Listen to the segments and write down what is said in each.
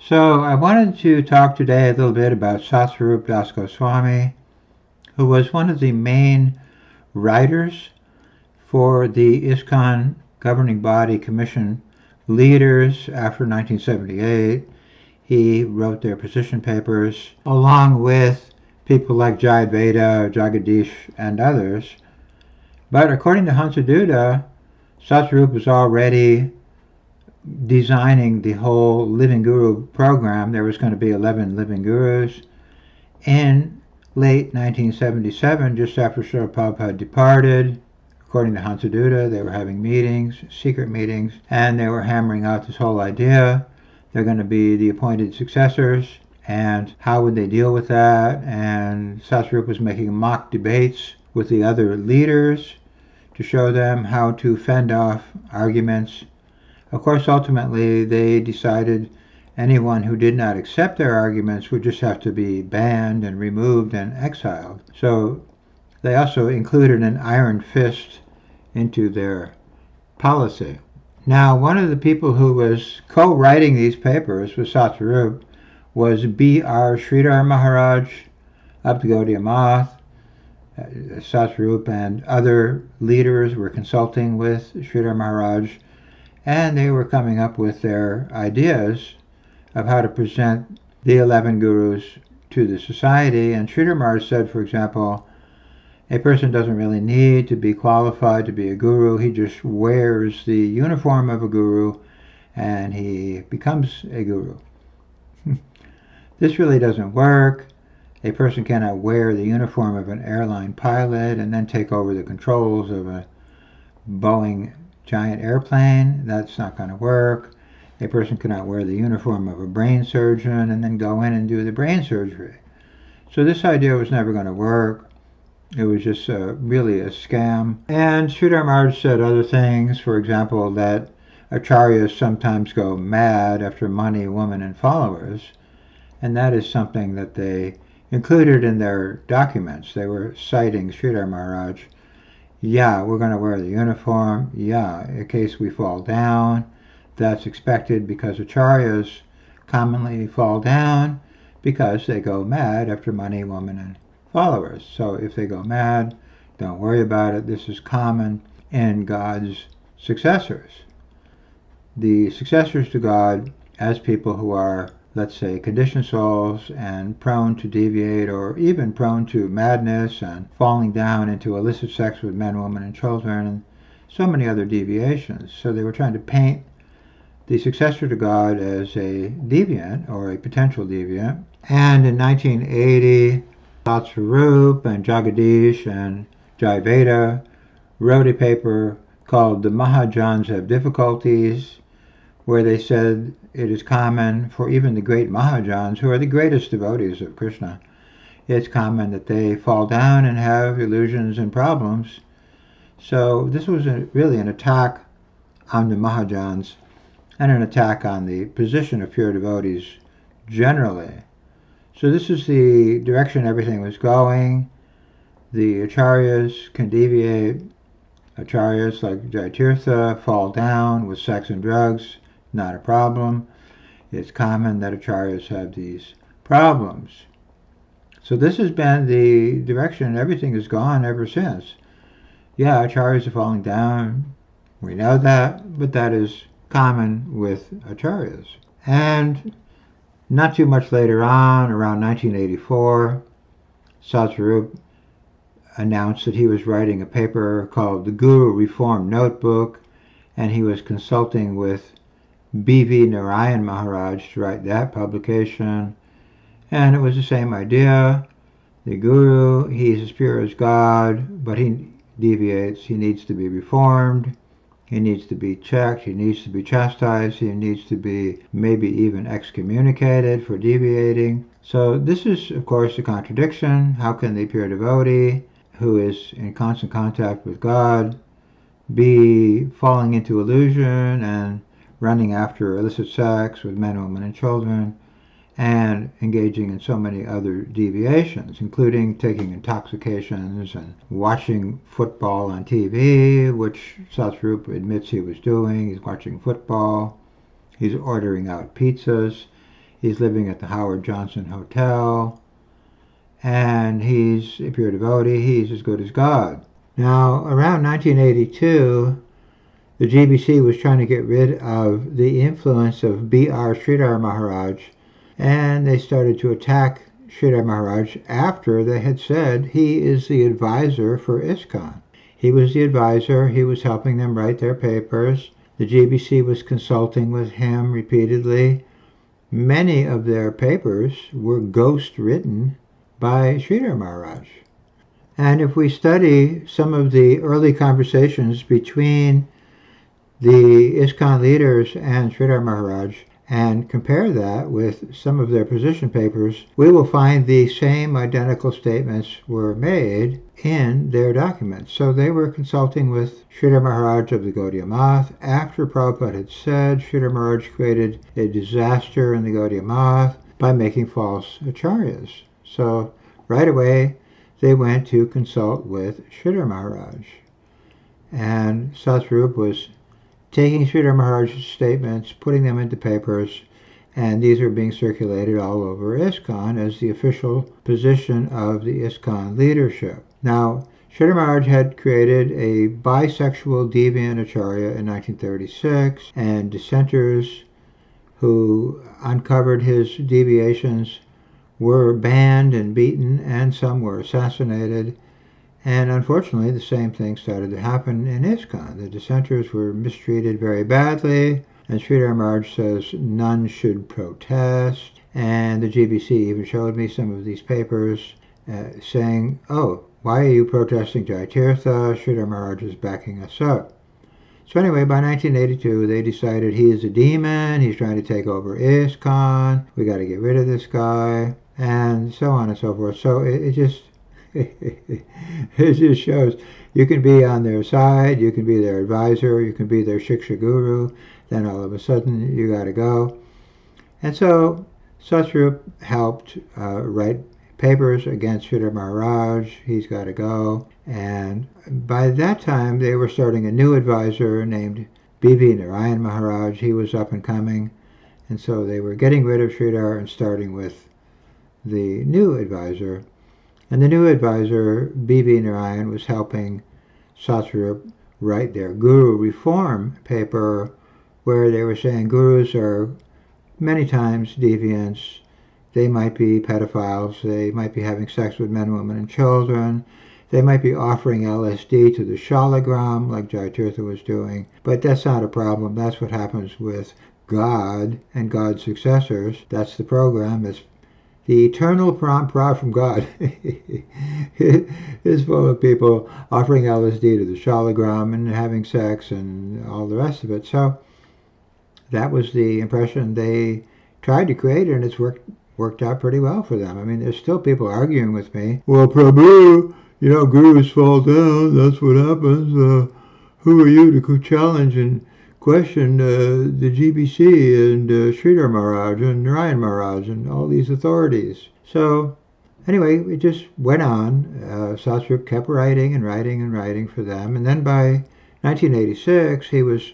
So I wanted to talk today a little bit about Satsvarupa Das Goswami, who was one of the main writers for the ISKCON governing body commission leaders after 1978. He wrote their position papers along with people like Jayadvaita, Jagadish, and others. But according to Hansaduda, Satsvarupa was already designing the whole Living Guru program. There was going to be 11 Living Gurus. In late 1977, just after Srila Prabhupada departed, according to Hansaduda, they were having meetings, secret meetings, and they were hammering out this whole idea. They're going to be the appointed successors, and how would they deal with that? And Satsvarupa was making mock debates with the other leaders to show them how to fend off arguments. Of course, ultimately, they decided anyone who did not accept their arguments would just have to be banned and removed and exiled. So they also included an iron fist into their policy. Now, one of the people who was co-writing these papers with Satsvarupa was B.R. Sridhar Maharaj of the Gaudiya Math. Satsvarupa and other leaders were consulting with Sridhar Maharaj, and they were coming up with their ideas of how to present the 11 gurus to the society. And Sridhar Maharaj said, for example, a person doesn't really need to be qualified to be a guru. He just wears the uniform of a guru and he becomes a guru. This really doesn't work. A person cannot wear the uniform of an airline pilot and then take over the controls of a Boeing giant airplane. That's not going to work. A person cannot wear the uniform of a brain surgeon and then go in and do the brain surgery. So this idea was never going to work. It was just really a scam. And Sridhar Maharaj said other things, for example, that acharyas sometimes go mad after money, women, and followers. And that is something that they included in their documents. They were citing Sridhar Maharaj. Yeah, we're going to wear the uniform. Yeah, in case we fall down. That's expected because acharyas commonly fall down because they go mad after money, women, and followers. So if they go mad, don't worry about it. This is common in God's successors. The successors to God as people who are, let's say, conditioned souls and prone to deviate or even prone to madness and falling down into illicit sex with men, women, and children, and so many other deviations. So they were trying to paint the successor to God as a deviant or a potential deviant. And in 1980, Satsvarupa and Jagadish and Jayadvaita wrote a paper called The Mahajans Have Difficulties, where they said it is common for even the great Mahajans, who are the greatest devotees of Krishna, it's common that they fall down and have illusions and problems. So this was really an attack on the Mahajans and an attack on the position of pure devotees generally. So this is the direction everything was going. The acharyas can deviate. Acharyas like Jayatirtha fall down with sex and drugs. Not a problem. It's common that acharyas have these problems. So this has been the direction everything has gone ever since. Yeah, acharyas are falling down. We know that, but that is common with acharyas. And not too much later on, around 1984, Satsvarupa announced that he was writing a paper called the Guru Reform Notebook, and he was consulting with B.V. Narayan Maharaj to write that publication. And it was the same idea. The Guru, he's as pure as God, but he deviates. He needs to be reformed. He needs to be checked. He needs to be chastised. He needs to be maybe even excommunicated for deviating. So this is, of course, a contradiction. How can the pure devotee, who is in constant contact with God, be falling into illusion and running after illicit sex with men, women, and children, and engaging in so many other deviations, including taking intoxications and watching football on TV, which Satsvarupa admits he was doing. He's watching football. He's ordering out pizzas. He's living at the Howard Johnson Hotel, and he's a pure devotee. He's as good as God. Now, around 1982, the GBC was trying to get rid of the influence of B.R. Sridhar Maharaj, and they started to attack Sridhar Maharaj after they had said he is the advisor for ISKCON. He was the advisor. He was helping them write their papers. The GBC was consulting with him repeatedly. Many of their papers were ghost-written by Sridhar Maharaj. And if we study some of the early conversations between the ISKCON leaders and Sridhar Maharaj and compare that with some of their position papers, we will find the same identical statements were made in their documents. So they were consulting with Sridhar Maharaj of the Gaudiya Math. After Prabhupada had said, Sridhar Maharaj created a disaster in the Gaudiya Math by making false acharyas. So right away, they went to consult with Sridhar Maharaj. And Satsvarupa was taking Sridhar Maharaj's statements, putting them into papers, and these are being circulated all over ISKCON as the official position of the ISKCON leadership. Now, Sridhar Maharaj had created a bisexual deviant acharya in 1936, and dissenters who uncovered his deviations were banned and beaten, and some were assassinated. And unfortunately, the same thing started to happen in ISKCON. The dissenters were mistreated very badly, and Sridhar Maharaj says none should protest. And the GBC even showed me some of these papers saying, oh, why are you protesting Jaitirtha? Sridhar Maharaj is backing us up. So anyway, by 1982, they decided he is a demon, he's trying to take over ISKCON, we got to get rid of this guy, and so on and so forth. So it just it just shows you can be on their side, you can be their advisor, you can be their Shiksha guru, then all of a sudden you got to go. And so Satsvarupa helped write papers against Sridhar Maharaj. He's got to go. And by that time, they were starting a new advisor named B.V. Narayan Maharaj. He was up and coming. And so they were getting rid of Sridhar and starting with the new advisor. And the new advisor, B.V. Narayan, was helping Satsvarupa write their Guru Reform paper, where they were saying gurus are many times deviants. They might be pedophiles. They might be having sex with men, women, and children. They might be offering LSD to the shalagram, like Jaitirtha was doing. But that's not a problem. That's what happens with God and God's successors. That's the program. It's the eternal parampara from God is full of people offering LSD to the shalagram and having sex and all the rest of it. So that was the impression they tried to create, and it's worked out pretty well for them. I mean, there's still people arguing with me. Well, Prabhu, gurus fall down. That's what happens. Who are you to challenge and question the GBC and Sridhar Maharaj and Narayan Maharaj and all these authorities? So anyway, it just went on. Satsvarupa kept writing and writing and writing for them. And then by 1986, he was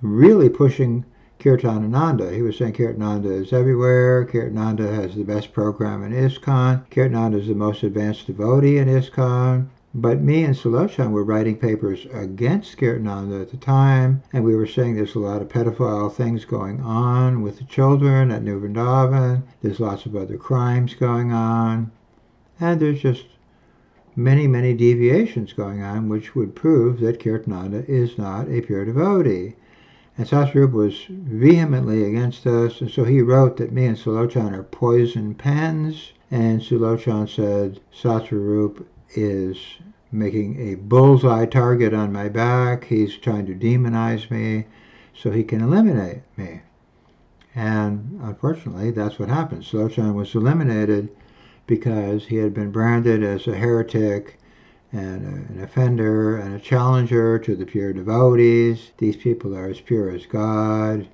really pushing Kirtanananda. He was saying Kirtanananda is everywhere. Kirtanananda has the best program in ISKCON. Kirtanananda is the most advanced devotee in ISKCON. But me and Sulochan were writing papers against Kirtanananda at the time, and we were saying there's a lot of pedophile things going on with the children at New Vrindavan. There's lots of other crimes going on, and there's just many, many deviations going on, which would prove that Kirtanananda is not a pure devotee. And Satsvarupa was vehemently against us, and so he wrote that me and Sulochan are poison pens, and Sulochan said Satsvarupa is making a bullseye target on my back. He's trying to demonize me so he can eliminate me. And unfortunately, that's what happened. Sulochan was eliminated because he had been branded as a heretic and an offender and a challenger to the pure devotees. These people are as pure as God.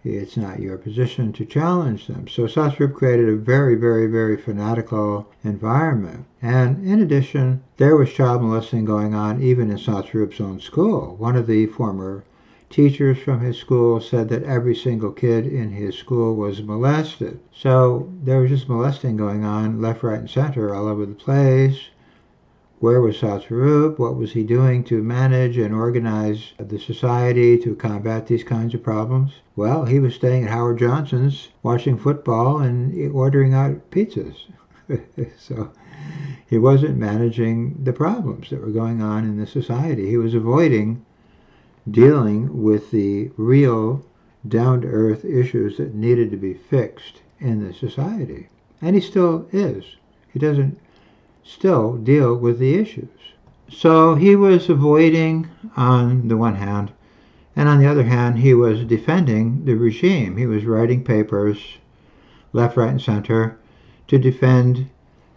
It's not your position to challenge them. So Satsvarupa created a very, very, very fanatical environment. And in addition, there was child molesting going on even in Satsvarupa's own school. One of the former teachers from his school said that every single kid in his school was molested. So there was just molesting going on left, right, and center all over the place. Where was Satsvarupa? What was he doing to manage and organize the society to combat these kinds of problems? Well, he was staying at Howard Johnson's, watching football and ordering out pizzas. So he wasn't managing the problems that were going on in the society. He was avoiding dealing with the real, down-to-earth issues that needed to be fixed in the society. And he still is. He doesn't still deal with the issues. So he was avoiding on the one hand, and on the other hand, he was defending the regime. He was writing papers, left, right, and center, to defend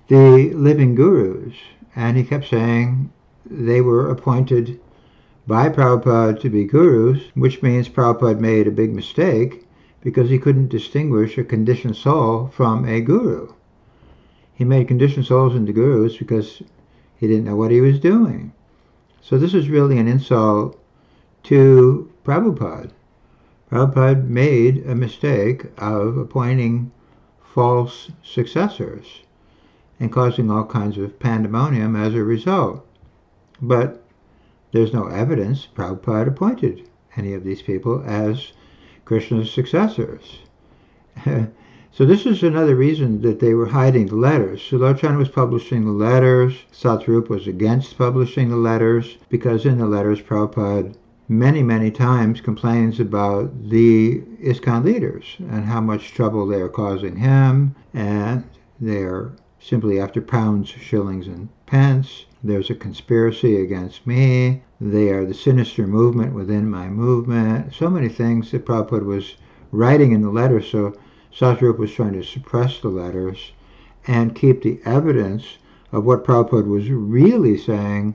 the living gurus. And he kept saying they were appointed by Prabhupada to be gurus, which means Prabhupada made a big mistake because he couldn't distinguish a conditioned soul from a guru. He made conditioned souls into gurus because he didn't know what he was doing. So this is really an insult to Prabhupada. Prabhupada made a mistake of appointing false successors and causing all kinds of pandemonium as a result. But there's no evidence Prabhupada appointed any of these people as Krishna's successors. So this is another reason that they were hiding the letters. Sulochana was publishing the letters. Satsvarupa was against publishing the letters because in the letters Prabhupada many times complains about the ISKCON leaders and how much trouble they are causing him, and they are simply after pounds, shillings, and pence. There's a conspiracy against me. They are the sinister movement within my movement. So many things that Prabhupada was writing in the letters. So Satsvarupa was trying to suppress the letters and keep the evidence of what Prabhupada was really saying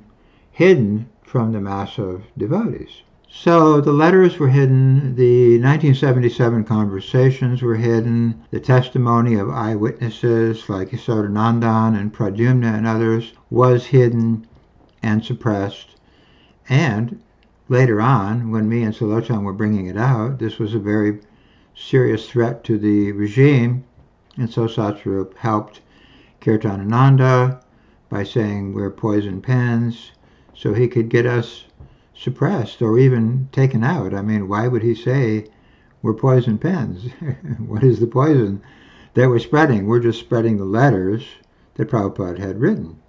hidden from the mass of devotees. So the letters were hidden, the 1977 conversations were hidden, the testimony of eyewitnesses like Yasodanandan and Pradyumna and others was hidden and suppressed. And later on, when me and Sulochana were bringing it out, this was a very serious threat to the regime, and so Satsvarupa helped Kirtanananda by saying we're poison pens, so he could get us suppressed or even taken out. I mean, why would he say we're poison pens? What is the poison that we're spreading? We're just spreading the letters that Prabhupada had written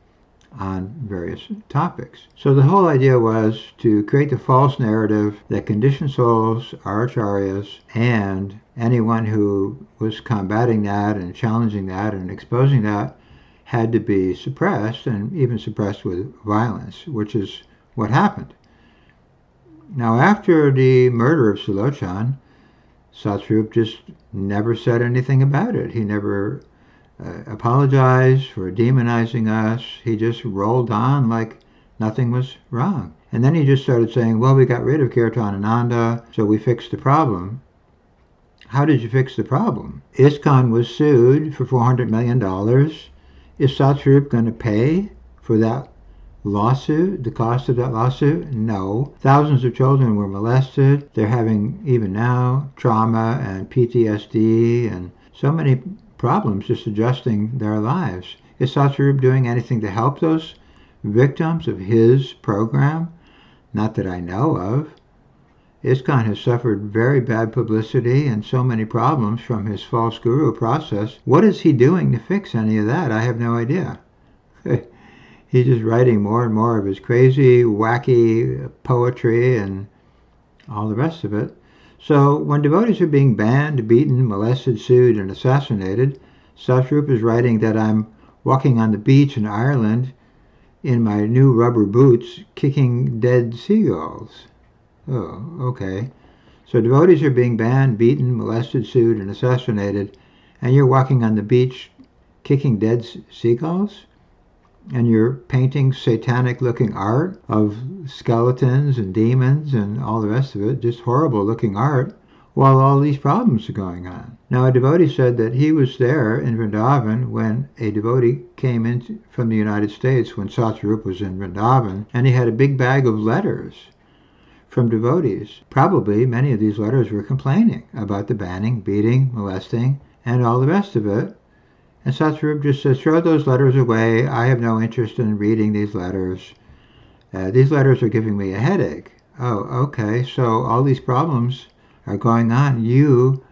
on various topics. So the whole idea was to create the false narrative that conditioned souls are acharyas, and anyone who was combating that and challenging that and exposing that had to be suppressed, and even suppressed with violence, which is what happened. Now, after the murder of Sulochana, Satsvarupa just never said anything about it. He never apologized for demonizing us. He just rolled on like nothing was wrong. And then he just started saying, well, we got rid of Kirtanananda, so we fixed the problem. How did you fix the problem? ISKCON was sued for $400 million. Is Satsvarupa going to pay for that lawsuit, the cost of that lawsuit? No. Thousands of children were molested. They're having, even now, trauma and PTSD and so many problems just adjusting their lives. Is Satsvarupa doing anything to help those victims of his program? Not that I know of. ISKCON has suffered very bad publicity and so many problems from his false guru process. What is he doing to fix any of that? I have no idea. He's just writing more and more of his crazy, wacky poetry and all the rest of it. So when devotees are being banned, beaten, molested, sued, and assassinated, Satsvarupa is writing that I'm walking on the beach in Ireland in my new rubber boots, kicking dead seagulls. Oh, okay. So devotees are being banned, beaten, molested, sued, and assassinated, and you're walking on the beach kicking dead seagulls? And you're painting satanic-looking art of skeletons and demons and all the rest of it, just horrible-looking art, while all these problems are going on. Now, a devotee said that he was there in Vrindavan when a devotee came in from the United States when Satsvarupa was in Vrindavan, and he had a big bag of letters from devotees. Probably many of these letters were complaining about the banning, beating, molesting, and all the rest of it. And Satsvarupa just says, throw those letters away. I have no interest in reading these letters. These letters are giving me a headache. Oh, okay, so all these problems are going on. You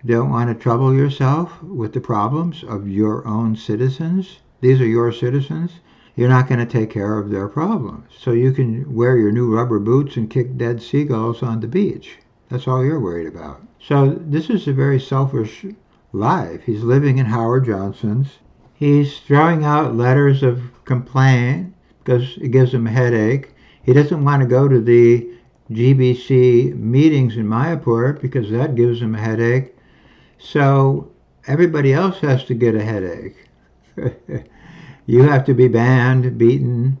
don't want to trouble yourself with the problems of your own citizens? These are your citizens. You're not going to take care of their problems. So you can wear your new rubber boots and kick dead seagulls on the beach. That's all you're worried about. So this is a very selfish life. He's living in Howard Johnson's. He's throwing out letters of complaint because it gives him a headache. He doesn't want to go to the GBC meetings in Mayapur because that gives him a headache. So everybody else has to get a headache. You have to be banned, beaten,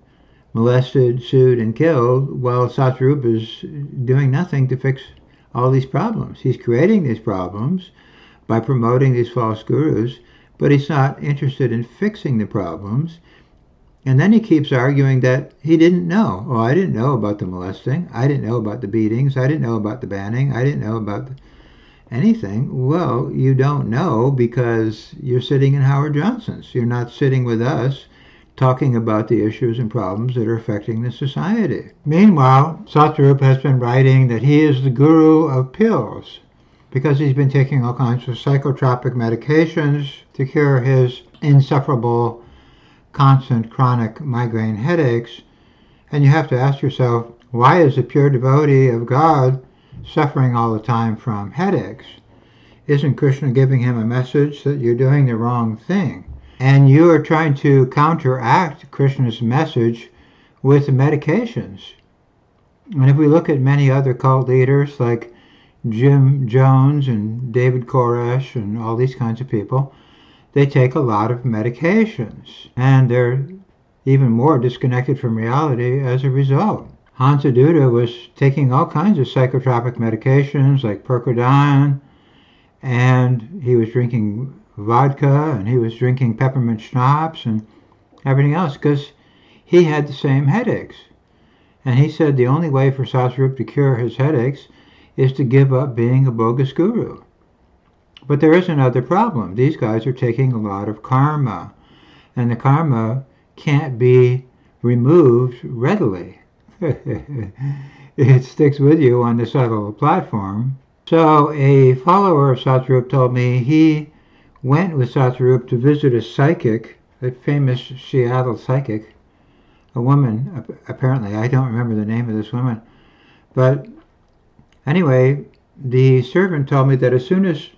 molested, sued, and killed, while Satsvarupa is doing nothing to fix all these problems. He's creating these problems by promoting these false gurus, but he's not interested in fixing the problems. And then he keeps arguing that he didn't know. Oh, I didn't know about the molesting. I didn't know about the beatings. I didn't know about the banning. I didn't know about anything. Well, you don't know because you're sitting in Howard Johnson's. You're not sitting with us talking about the issues and problems that are affecting the society. Meanwhile, Satsvarupa has been writing that he is the guru of pills because he's been taking all kinds of psychotropic medications to cure his insufferable, constant, chronic migraine headaches. And you have to ask yourself, why is a pure devotee of God suffering all the time from headaches? Isn't Krishna giving him a message that you're doing the wrong thing? And you are trying to counteract Krishna's message with medications. And if we look at many other cult leaders like Jim Jones and David Koresh and all these kinds of people, they take a lot of medications. And they're even more disconnected from reality as a result. Hansa Duda was taking all kinds of psychotropic medications like Percodan, and he was drinking vodka, and he was drinking peppermint schnapps and everything else because he had the same headaches. And he said the only way for Satsvarupa to cure his headaches is to give up being a bogus guru. But there is another problem. These guys are taking a lot of karma, and the karma can't be removed readily. It sticks with you on the subtle platform. So a follower of Satsvarupa told me he went with Satsvarupa to visit a psychic, a famous Seattle psychic, a woman, apparently. I don't remember the name of this woman. But anyway, the servant told me that as soon as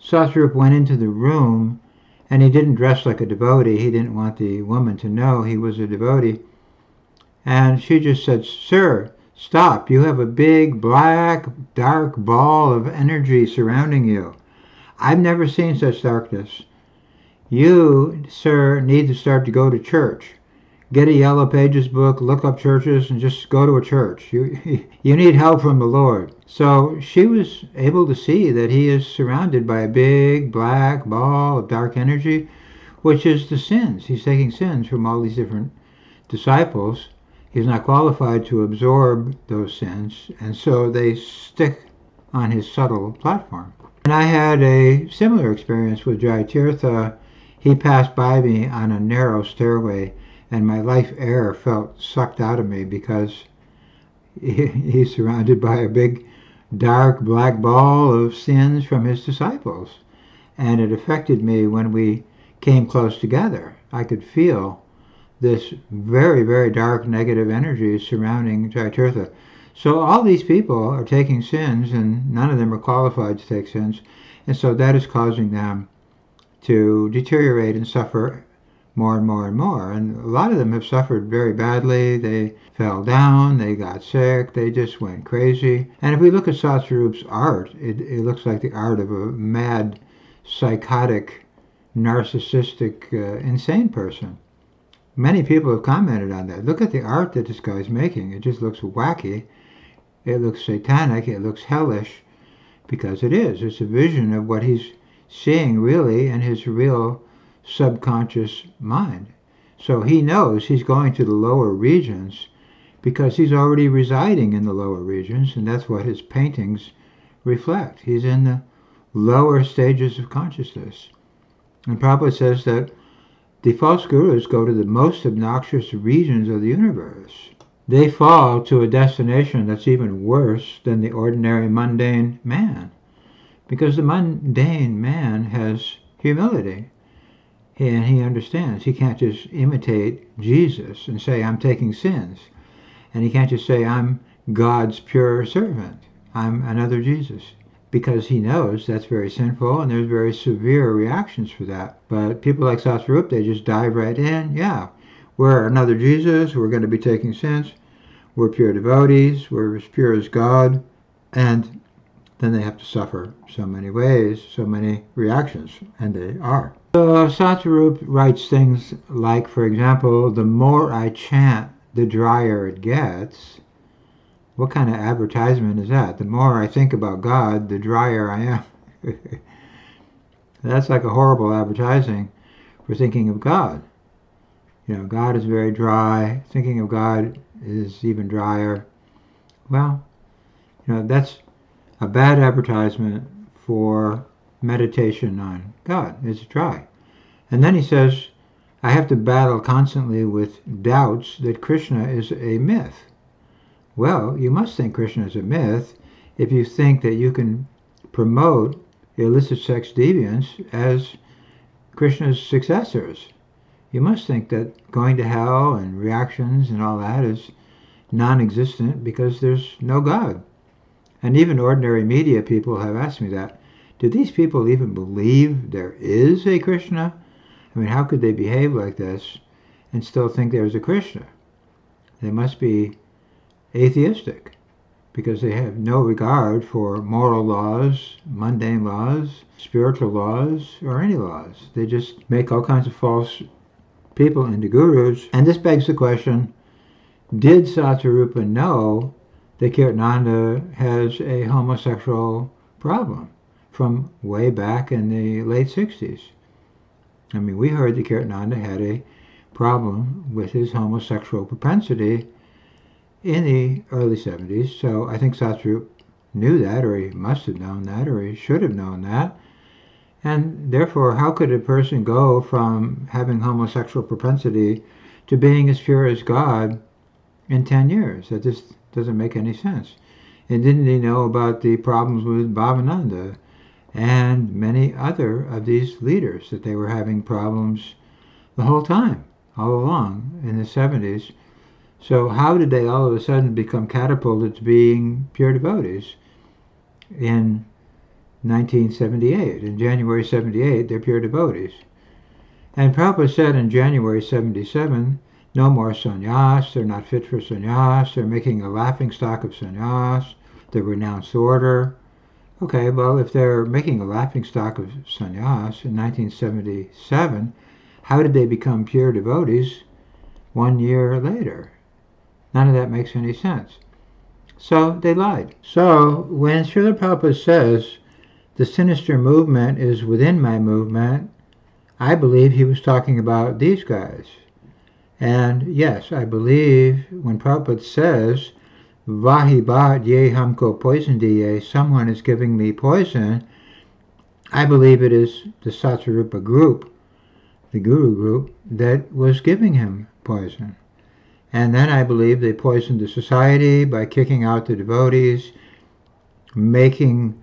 Satsvarupa went into the room, and he didn't dress like a devotee, he didn't want the woman to know he was a devotee, and she just said, "Sir, stop. You have a big, black, dark ball of energy surrounding you. I've never seen such darkness. You, sir, need to start to go to church. Get a Yellow Pages book, look up churches, and just go to a church. You need help from the Lord." So she was able to see that he is surrounded by a big, black ball of dark energy, which is the sins. He's taking sins from all these different disciples. He's not qualified to absorb those sins, and so they stick on his subtle platform. And I had a similar experience with Jaitirtha. He passed by me on a narrow stairway, and my life air felt sucked out of me because he's surrounded by a big, dark, black ball of sins from his disciples. And it affected me when we came close together. I could feel this very, very dark negative energy surrounding Jaitirtha. So all these people are taking sins, and none of them are qualified to take sins, and so that is causing them to deteriorate and suffer more and more and more. And a lot of them have suffered very badly. They fell down, they got sick, they just went crazy. And if we look at Satsvarupa's art, it looks like the art of a mad, psychotic, narcissistic, insane person. Many people have commented on that. Look at the art that this guy's making. It just looks wacky. It looks satanic. It looks hellish, because it is. It's a vision of what he's seeing really in his real subconscious mind. So he knows he's going to the lower regions because he's already residing in the lower regions, and that's what his paintings reflect. He's in the lower stages of consciousness. And Prabhupada says that the false gurus go to the most obnoxious regions of the universe. They fall to a destination that's even worse than the ordinary mundane man, because the mundane man has humility, and he understands. He can't just imitate Jesus and say, I'm taking sins. And he can't just say, I'm God's pure servant. I'm another Jesus. Because he knows that's very sinful, and there's very severe reactions for that. But people like Satsvarupa, they just dive right in. Yeah, we're another Jesus. We're going to be taking sins. We're pure devotees. We're as pure as God. And then they have to suffer so many ways, so many reactions, and they are. So Satsvarupa writes things like, for example, the more I chant, the drier it gets. What kind of advertisement is that? The more I think about God, the drier I am. That's like a horrible advertising for thinking of God. You know, God is very dry. Thinking of God is even drier. Well, you know, that's a bad advertisement for meditation on God. It's dry. And then he says, I have to battle constantly with doubts that Krishna is a myth. Well, you must think Krishna is a myth if you think that you can promote illicit sex deviance as Krishna's successors. You must think that going to hell and reactions and all that is non-existent because there's no God. And even ordinary media people have asked me that. Do these people even believe there is a Krishna? I mean, how could they behave like this and still think there's a Krishna? They must be atheistic because they have no regard for moral laws, mundane laws, spiritual laws, or any laws. They just make all kinds of false people into gurus. And this begs the question, did Satsvarupa know that Kirtananda has a homosexual problem from way back in the late 60s? I mean, we heard that Kirtananda had a problem with his homosexual propensity in the early 70s, so I think Satsvarupa knew that, or he must have known that, or he should have known that. And therefore, how could a person go from having homosexual propensity to being as pure as God in 10 years? That just doesn't make any sense. And didn't he know about the problems with Bhavananda and many other of these leaders, that they were having problems the whole time, all along in the 70s? So how did they all of a sudden become catapulted to being pure devotees in 1978? In January 78, they're pure devotees. And Prabhupada said in January 77, no more sannyas, they're not fit for sannyas, they're making a laughingstock of sannyas, the renounced order. Okay, well, if they're making a laughingstock of sannyas in 1977, how did they become pure devotees 1 year later? None of that makes any sense. So they lied. So when Srila Prabhupada says, the sinister movement is within my movement, I believe he was talking about these guys. And yes, I believe when Prabhupada says, Vahi bhat ye humko poison diye, someone is giving me poison, I believe it is the Satsvarupa group, the guru group, that was giving him poison. And then I believe they poisoned the society by kicking out the devotees, making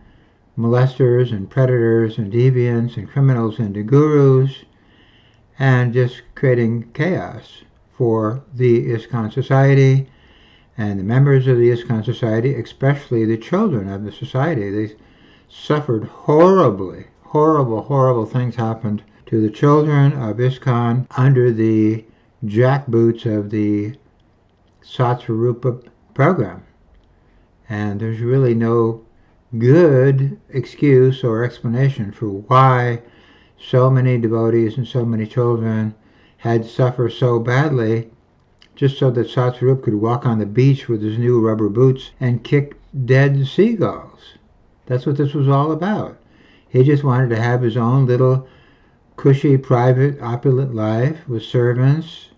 molesters and predators and deviants and criminals into gurus, and just creating chaos for the ISKCON society and the members of the ISKCON society, especially the children of the society. They suffered horribly. Horrible things happened to the children of ISKCON under the jackboots of the Satsvarupa program. And there's really no good excuse or explanation for why so many devotees and so many children had suffered so badly just so that Satsvarupa could walk on the beach with his new rubber boots and kick dead seagulls. That's what this was all about. He just wanted to have his own little cushy, private, opulent life with servants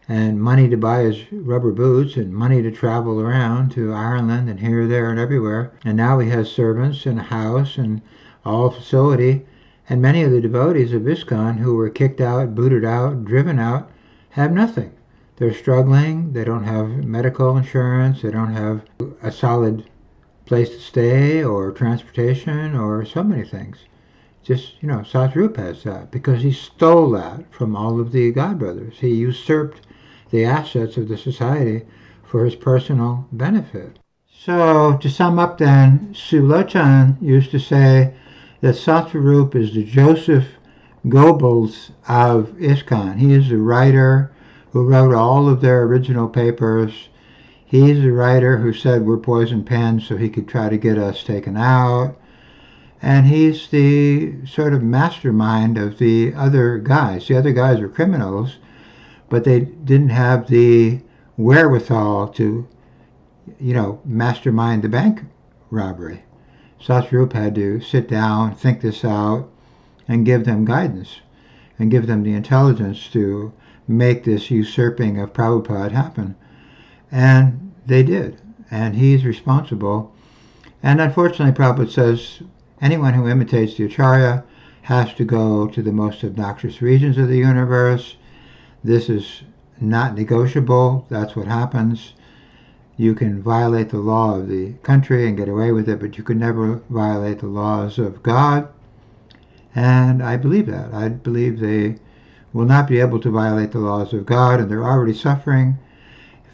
and money to buy his rubber boots and money to travel around to Ireland and here, there, and everywhere. And now he has servants and a house and all facility. And many of the devotees of ISKCON who were kicked out, booted out, driven out, have nothing. They're struggling. They don't have medical insurance. They don't have a solid place to stay or transportation or so many things. Just, Satsvarupa has that because he stole that from all of the godbrothers. He usurped the assets of the society for his personal benefit. So, to sum up then, Sulochan used to say that Satsvarupa is the Joseph Goebbels of ISKCON. He is the writer who wrote all of their original papers. He's the writer who said we're poison pens so he could try to get us taken out. And he's the sort of mastermind of the other guys. The other guys were criminals, but they didn't have the wherewithal to, mastermind the bank robbery. Satsvarupa had to sit down, think this out, and give them guidance, and give them the intelligence to make this usurping of Prabhupada happen. And they did. And he's responsible. And unfortunately, Prabhupada says anyone who imitates the Acharya has to go to the most obnoxious regions of the universe. This is not negotiable. That's what happens. You can violate the law of the country and get away with it, but you can never violate the laws of God. And I believe that. I believe they will not be able to violate the laws of God, and they're already suffering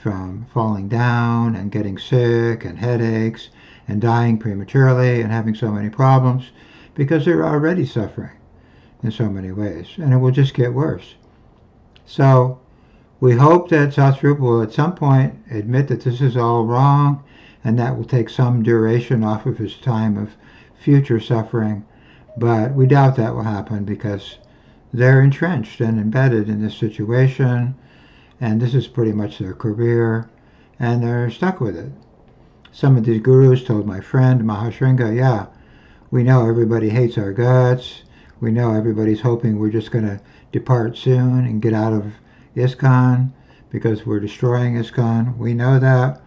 from falling down and getting sick and headaches and dying prematurely and having so many problems because they're already suffering in so many ways, and it will just get worse. So we hope that Satsvarupa will at some point admit that this is all wrong, and that will take some duration off of his time of future suffering, but we doubt that will happen because they're entrenched and embedded in this situation, and this is pretty much their career, and they're stuck with it. Some of these gurus told my friend Mahashringa, yeah, we know everybody hates our guts, we know everybody's hoping we're just going to depart soon and get out of ISKCON because we're destroying ISKCON. We know that,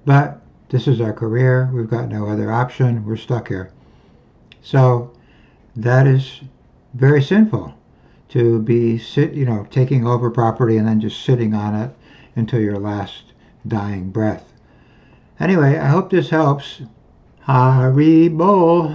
but this is our career, we've got no other option, we're stuck here. So that is very sinful, to be taking over property and then just sitting on it until your last dying breath. Anyway, I hope this helps. Hari Bol.